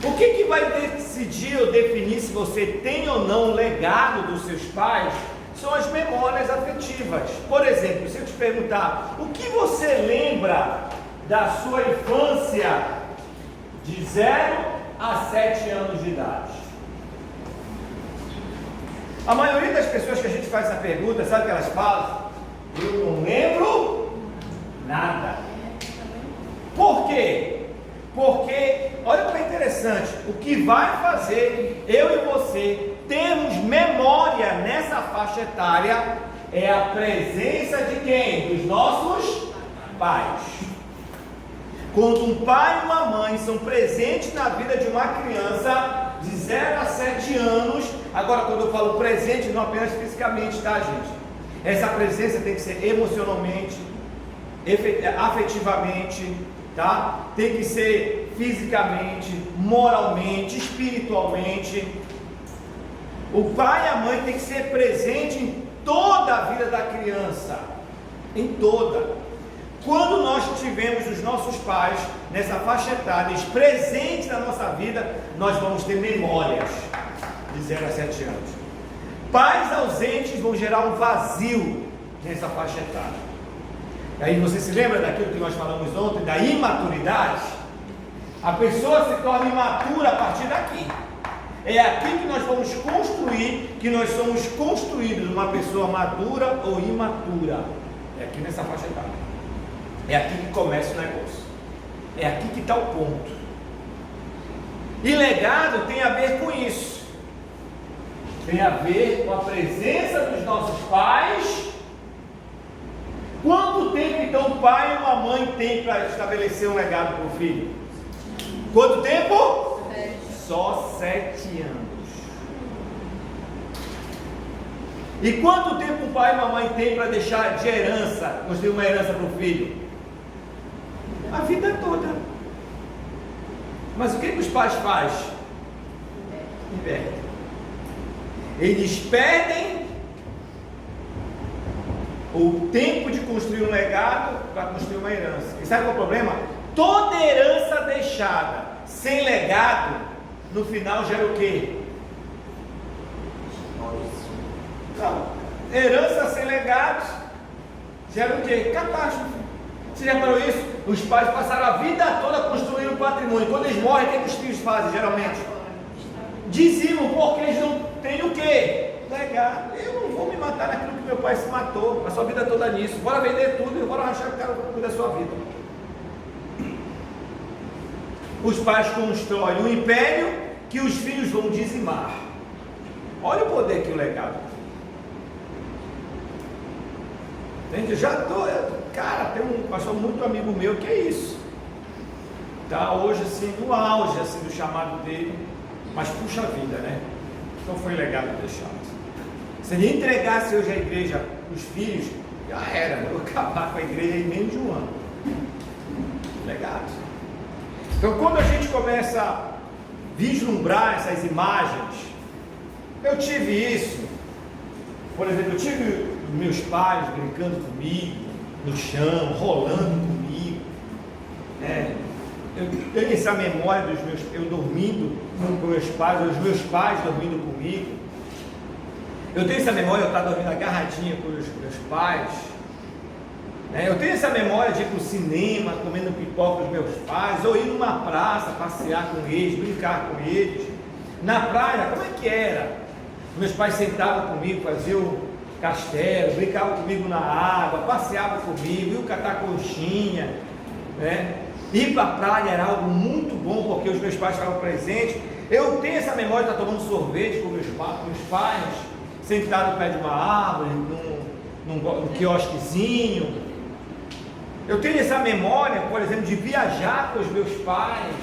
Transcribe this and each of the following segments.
O que vai decidir ou definir se você tem ou não o legado dos seus pais são as memórias afetivas. Por exemplo, se eu te perguntar, o que você lembra da sua infância de 0 a 7 anos de idade? A maioria das pessoas que a gente faz essa pergunta, sabe o que elas falam? Eu não lembro nada. Por quê? Porque, olha que interessante, o que vai fazer eu e você termos memória nessa faixa etária é a presença de quem? Dos nossos pais. Quando um pai e uma mãe são presentes na vida de uma criança de 0 a 7 anos, agora quando eu falo presente, não apenas fisicamente, tá, gente? Essa presença tem que ser emocionalmente, afetivamente, tá? Tem que ser fisicamente, moralmente, espiritualmente. O pai e a mãe tem que ser presente em toda a vida da criança, em toda. Quando nós tivemos os nossos pais nessa faixa etária presentes na nossa vida, nós vamos ter memórias de 0 a 7 anos. Pais ausentes vão gerar um vazio nessa faixa etária. Aí você se lembra daquilo que nós falamos ontem, da imaturidade? A pessoa se torna imatura a partir daqui. É aqui que nós vamos construir, que nós somos construídos uma pessoa madura ou imatura. É aqui nessa faixa etária. É aqui que começa o negócio. É aqui que está o ponto. E legado tem a ver com isso. Tem a ver com a presença dos nossos pais. Quanto tempo então o pai e uma mãe tem para estabelecer um legado para o filho? Quanto tempo? 7. Só 7 anos. E quanto tempo o pai e uma mãe tem para deixar de herança, construir uma herança para o filho? A vida toda. Mas o que os pais fazem? Invertem. Eles perdem o tempo de construir um legado para construir uma herança. E sabe qual é o problema? Toda herança deixada sem legado, no final gera o quê? Não. Herança sem legado gera o quê? Catástrofe. Você já reparou isso? Os pais passaram a vida toda construindo patrimônio. Quando eles morrem, o que os filhos fazem geralmente? Dizimam, porque eles não têm o quê? Legado. Eu não vou me matar naquilo que meu pai se matou, passou a vida toda nisso. Bora vender tudo e bora rachar o cara da sua vida. Os pais constroem um império que os filhos vão dizimar. Olha o poder que o legado tem. Entende? Eu já estou, cara, tem um pastor muito amigo meu que é isso. Tá hoje assim, no auge assim, do chamado dele, mas puxa vida, né? Então foi legado deixado. Se ele entregasse hoje a igreja, os filhos, já era, eu vou acabar com a igreja em menos de um ano. Legado. Então quando a gente começa a vislumbrar essas imagens, eu tive isso, por exemplo, eu tive meus pais brincando comigo, no chão, rolando comigo, né? Eu tenho essa memória dos meus, eu dormindo com meus pais, os meus pais dormindo comigo. Eu tenho essa memória de eu estar dormindo agarradinha com os meus pais. Eu tenho essa memória de ir para o cinema, comendo pipoca com os meus pais, ou ir numa praça, passear com eles, brincar com eles. Na praia, como é que era? Meus pais sentavam comigo, faziam castelo, brincavam comigo na água, passeavam comigo, iam catar conchinha, né? Ir para a praia era algo muito bom, porque os meus pais estavam presentes. Eu tenho essa memória de estar tomando sorvete com meus pais, sentado no pé de uma árvore, num quiosquezinho. Eu tenho essa memória, por exemplo, de viajar com os meus pais,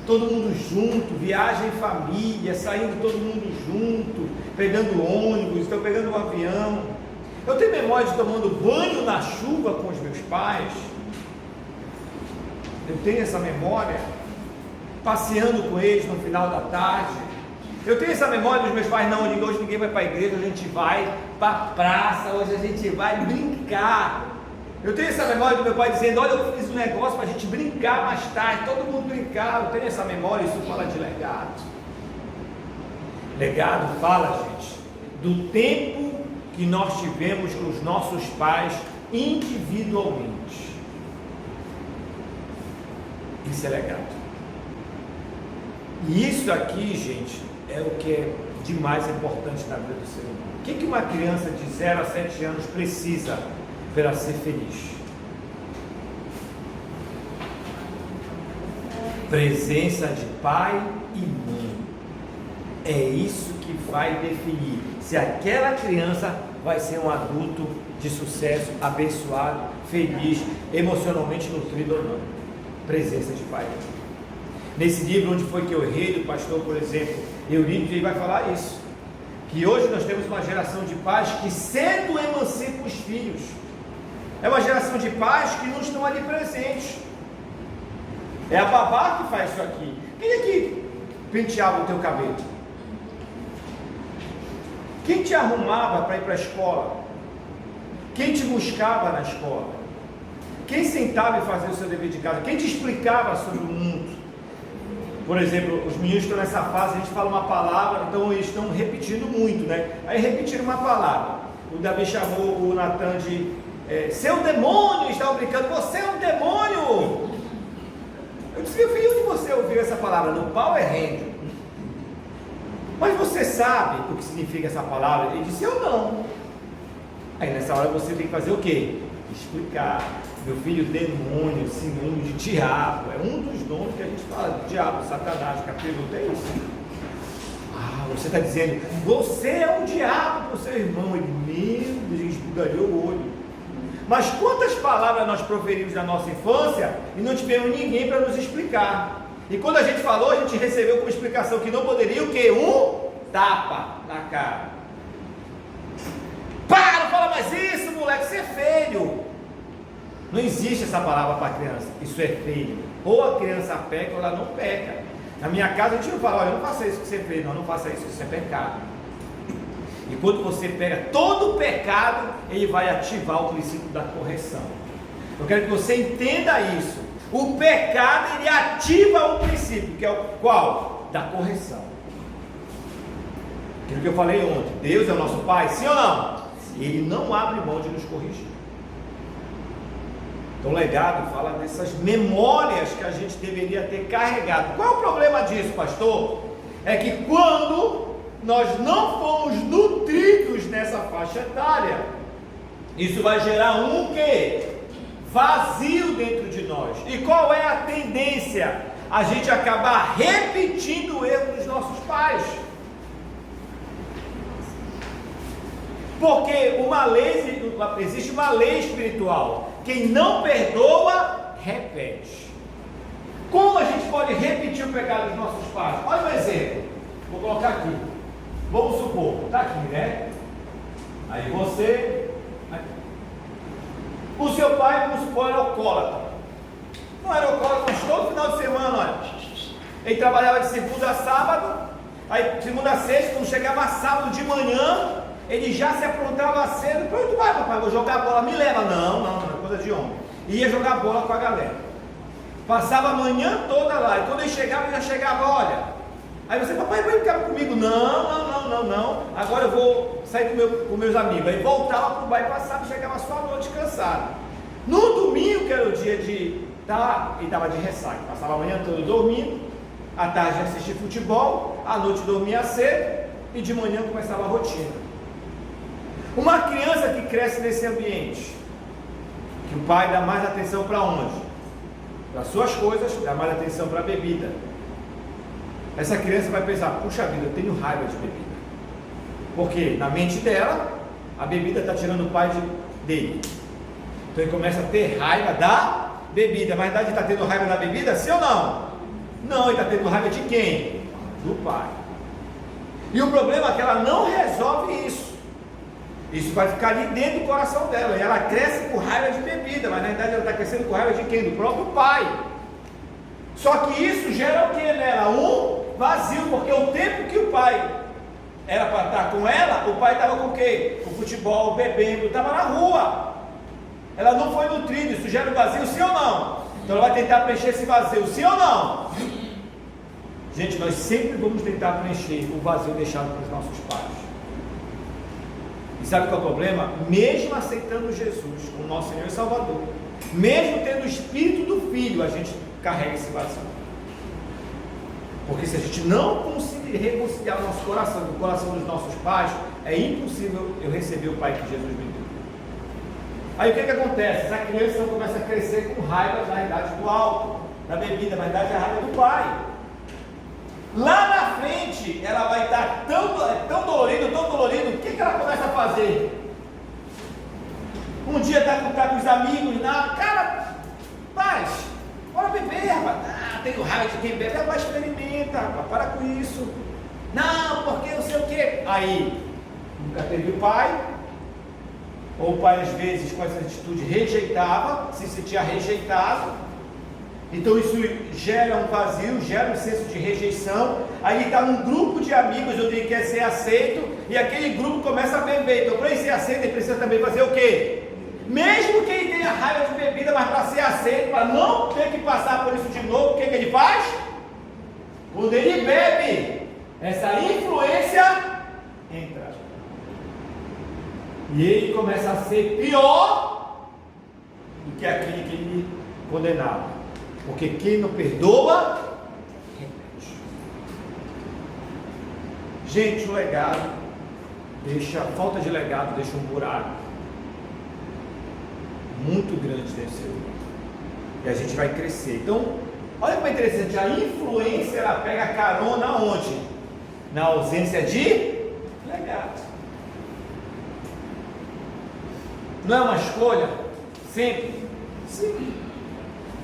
todo mundo junto, viagem em família, saindo todo mundo junto, pegando ônibus, então pegando um avião. Eu tenho memória de tomando banho na chuva com os meus pais. Eu tenho essa memória, passeando com eles no final da tarde. Eu tenho essa memória dos meus pais, não, hoje ninguém vai para a igreja, hoje a gente vai para a praça, hoje a gente vai brincar. Eu tenho essa memória do meu pai dizendo: olha, eu fiz um negócio para a gente brincar mais tarde, todo mundo brincava. Eu tenho essa memória, isso fala de legado. Legado fala, gente, do tempo que nós tivemos com os nossos pais individualmente. Isso é legado. E isso aqui, gente, é o que é de mais importante na vida do ser humano. O que uma criança de 0 a 7 anos precisa para ser feliz? Presença de pai e mãe. É isso que vai definir se aquela criança vai ser um adulto de sucesso, abençoado, feliz, emocionalmente nutrido ou não. Presença de pai e mãe. Nesse livro Onde Foi Que Eu Errei, do pastor, por exemplo, Eurípides, ele vai falar isso, que hoje nós temos uma geração de pais que cedo emancipam os filhos. É uma geração de pais que não estão ali presentes. É a babá que faz isso aqui. Quem é que penteava o teu cabelo? Quem te arrumava para ir para a escola? Quem te buscava na escola? Quem sentava e fazia o seu dever de casa? Quem te explicava sobre o mundo? Por exemplo, os meninos estão nessa fase, a gente fala uma palavra, então eles estão repetindo muito, né? Aí repetiram uma palavra. O Davi chamou o Natan de seu demônio, eles estavam brincando: você é um demônio. Eu disse: meu filho, onde você ouviu essa palavra? No Power Ranger. Mas você sabe o que significa essa palavra? Ele disse: eu não. Aí nessa hora você tem que fazer o quê? Explicar. Meu filho, demônio, sinônimo de diabo, é um dos nomes que a gente fala, diabo, Satanás, que a pergunta é isso. Ah, você está dizendo: você é um diabo para o seu irmão. Ele, meu Deus, esbugalhou o olho. Mas quantas palavras nós proferimos na nossa infância e não tivemos ninguém para nos explicar? E quando a gente falou, a gente recebeu como explicação que não poderia o quê? Um tapa na cara. Para, não fala mais isso, moleque, você é feio. Não existe essa palavra para a criança. Isso é feio. Ou a criança peca ou ela não peca. Na minha casa a gente não fala: olha, não faça isso que você fez. Não faça isso, isso é pecado. E quando você pega todo o pecado, ele vai ativar o princípio da correção. Eu quero que você entenda isso. O pecado, ele ativa o princípio, que é o qual? Da correção. Aquilo que eu falei ontem: Deus é o nosso Pai, sim ou não? Ele não abre mão de nos corrigir. Então o legado fala dessas memórias que a gente deveria ter carregado. Qual é o problema disso, pastor? É que quando nós não fomos nutridos nessa faixa etária, isso vai gerar um quê? Vazio dentro de nós. E qual é a tendência? A gente acabar repetindo o erro dos nossos pais. Porque existe uma lei espiritual: quem não perdoa, repete. Como a gente pode repetir o pecado dos nossos pais? Olha um exemplo, vou colocar aqui. Vamos supor, está aqui, né? Aí você, o seu pai, vamos supor, era alcoólatra. Não era alcoólatra, mas todo final de semana, olha, ele trabalhava de segunda a sábado. Aí segunda a sexta, quando chegava sábado de manhã, ele já se aprontava cedo: para onde vai, papai? Vou jogar bola, me leva. Não, é coisa de homem. Ia jogar bola com a galera. Passava a manhã toda lá. E quando ele chegava, já chegava: olha. Aí você: papai, vai ficar comigo? Não. Agora eu vou sair com meus amigos. Aí voltava para o bairro, passava e chegava só à noite cansado. No domingo, que era o dia de estar, ele estava de ressaca. Passava a manhã toda dormindo, à tarde assistia futebol, à noite dormia cedo e de manhã começava a rotina. Uma criança que cresce nesse ambiente, que o pai dá mais atenção para onde? Para suas coisas, dá mais atenção para a bebida. Essa criança vai pensar: puxa vida, eu tenho raiva de bebida. Porque na mente dela, a bebida está tirando o pai dele. Então ele começa a ter raiva da bebida. Mas na verdade está tendo raiva da bebida, sim ou não? Não, ele está tendo raiva de quem? Do pai. E o problema é que ela não resolve isso. Isso vai ficar ali dentro do coração dela. E ela cresce com raiva de bebida, mas na verdade ela está crescendo com raiva de quem? Do próprio pai. Só que isso gera o que nela? Um vazio, porque o tempo que o pai era para estar com ela, o pai estava com o quê? Com futebol, bebendo, estava na rua. ela não foi nutrida, isso gera um vazio, sim ou não? Então ela vai tentar preencher esse vazio, sim ou não? Gente, nós sempre vamos tentar preencher o vazio deixado pelos nossos pais. E sabe qual é o problema? Mesmo aceitando Jesus como nosso Senhor e Salvador, mesmo tendo o Espírito do Filho, a gente carrega esse vazio. Porque se a gente não conseguir reconciliar o nosso coração com o coração dos nossos pais, é impossível eu receber o Pai que Jesus me deu. Aí o que acontece? Essa criança começa a crescer com raiva, na idade do álcool, da bebida, na idade da raiva do pai. Lá na frente, ela vai estar tão dolorido, o que ela começa a fazer? Um dia está com os amigos, cara, paz, bora beber, rapaz. Tenho raiva de quem bebe, rapaz, experimenta, rapaz, para com isso. Não, porque não sei o quê. Aí, nunca teve o pai, ou o pai às vezes com essa atitude rejeitava, se sentia rejeitado. Então isso gera um vazio, gera um senso de rejeição. Aí está um grupo de amigos onde ele quer ser aceito, e aquele grupo começa a beber. Então para ele ser aceito, ele precisa também fazer o quê? Mesmo que ele tenha raiva de bebida, mas para ser aceito, para não ter que passar por isso de novo, o que ele faz? Quando ele bebe, essa influência entra. E ele começa a ser pior do que aquele que ele condenava. Porque quem não perdoa, repete. Gente, o legado a falta de legado deixa um buraco muito grande dentro do ser humano. E a gente vai crescer. Então, olha como é interessante, a influência ela pega carona onde? Na ausência de legado. Não é uma escolha? Sempre? Sim.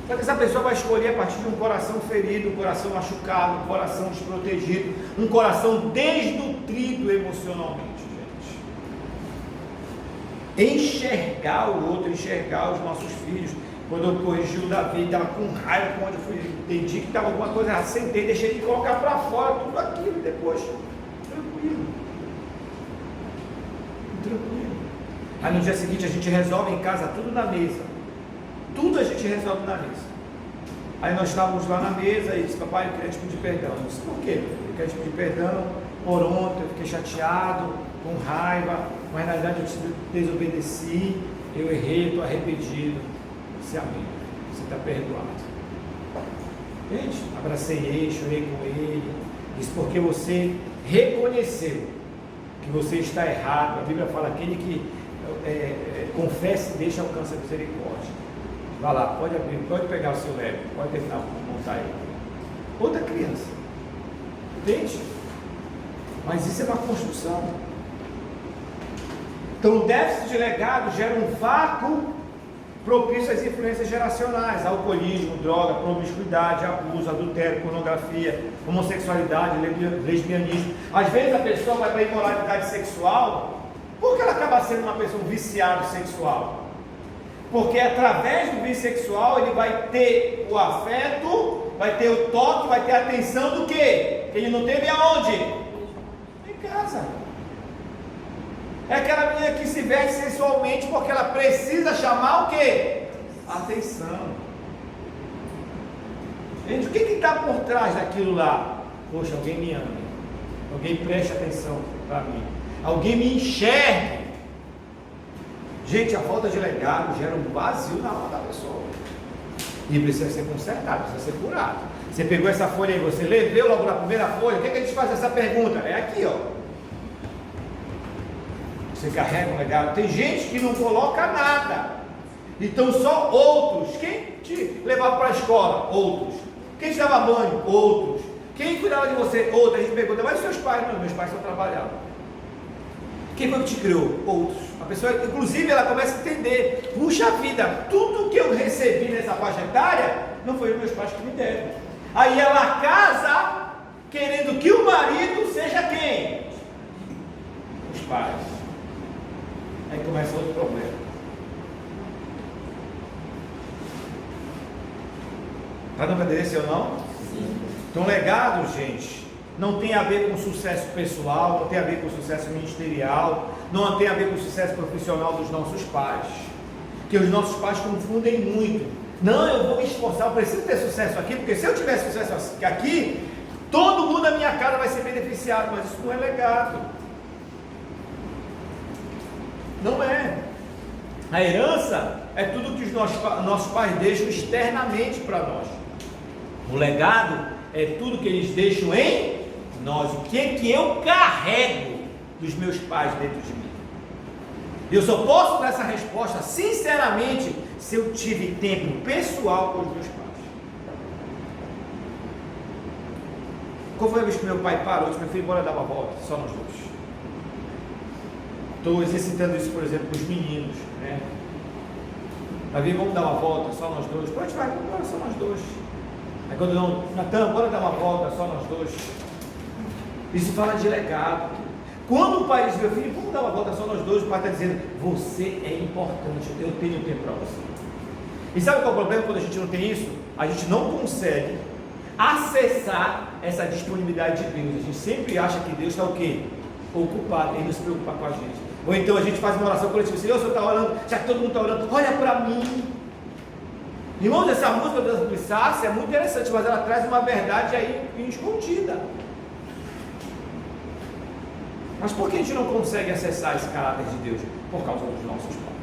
Só que essa pessoa vai escolher a partir de um coração ferido, um coração machucado, um coração desprotegido, um coração desnutrido emocionalmente, gente. Enxergar o outro, enxergar os nossos filhos. Quando eu corrigi o Davi, estava com raiva, quando eu entendi que estava alguma coisa errada, sentei, deixei ele colocar para fora tudo aquilo e depois, tranquilo. Aí no dia seguinte a gente resolve em casa tudo na mesa. Tudo a gente resolve na mesa. Aí nós estávamos lá na mesa e disse: papai, eu queria te pedir perdão. Eu disse: por quê? Eu queria te pedir perdão por ontem, eu fiquei chateado, com raiva, mas na verdade eu te desobedeci, eu errei, estou arrependido. Disse: amém, você está perdoado. Gente, abracei ele, chorei com ele. Disse: porque você reconheceu que você está errado. A Bíblia fala: aquele que confessa e deixa alcança a misericórdia. Vai lá, pode abrir, pode pegar o seu leve, pode terminar de montar aí. Outra criança. Entende? Mas isso é uma construção. Então o déficit de legado gera um vácuo propício às influências geracionais: alcoolismo, droga, promiscuidade, abuso, adultério, pornografia, homossexualidade, lesbianismo. Às vezes a pessoa vai para a imoralidade sexual porque ela acaba sendo uma pessoa viciada sexual. Porque através do vício sexual ele vai ter o afeto, vai ter o toque, vai ter a atenção do quê? Que ele não teve aonde? Em casa. É aquela menina que se veste sensualmente porque ela precisa chamar o quê? Atenção. Gente, o que está por trás daquilo lá? Poxa, alguém me ama, alguém preste atenção para mim, alguém me enxergue. Gente, a falta de legado gera um vazio na alma da pessoa. E precisa ser consertado, precisa ser curado. Você pegou essa folha aí, você leu logo na primeira folha. O que a gente faz essa pergunta? É aqui, ó. Você carrega um legado. Tem gente que não coloca nada. Então só outros. Quem te levava para a escola? Outros. Quem te dava banho? Outros. Quem cuidava de você? Outros. A gente pergunta: mas seus pais? Não, meus pais só trabalhavam. Quem foi que te criou? Outros. A pessoa, inclusive, ela começa a entender: puxa vida, tudo que eu recebi nessa faixa etária não foi os meus pais que me deram. Aí ela casa querendo que o marido seja quem? Os pais. Aí começa outro problema. Está dando para entender sim ou não? Sim. Então, legado, gente, não tem a ver com sucesso pessoal, não tem a ver com sucesso ministerial, não tem a ver com sucesso profissional dos nossos pais. que os nossos pais confundem muito. Não, eu vou me esforçar, eu preciso ter sucesso aqui, porque se eu tiver sucesso aqui, todo mundo da minha casa vai ser beneficiado, mas isso não é legado. Não é. A herança é tudo que os nossos pais deixam externamente para nós. O legado é tudo que eles deixam em nós. O que é que eu carrego dos meus pais dentro de mim? Eu só posso dar essa resposta, sinceramente, se eu tive tempo pessoal com os meus pais. Qual foi a vez que meu pai parou e disse: meu filho, bora dar uma volta, só nós dois. Estou exercitando isso, por exemplo, com os meninos, né? Davi, vamos dar uma volta, só nós dois. Pode vai, vamos embora, só nós dois. Aí quando não, Natan, bora dar uma volta, só nós dois. Isso fala de legado. Quando o pai diz: meu filho, vamos dar uma volta, só nós dois, o pai está dizendo: você é importante, eu tenho tempo para você. E sabe qual é o problema quando a gente não tem isso? A gente não consegue acessar essa disponibilidade de Deus. A gente sempre acha que Deus está o quê? Ocupado, ele não se preocupa com a gente. Ou então a gente faz uma oração coletiva: Senhor, o Senhor está orando, já que todo mundo está orando, olha para mim. Irmãos, essa música das Lissácia é muito interessante, mas ela traz uma verdade aí escondida. Mas por que a gente não consegue acessar esse caráter de Deus? Por causa dos nossos pais.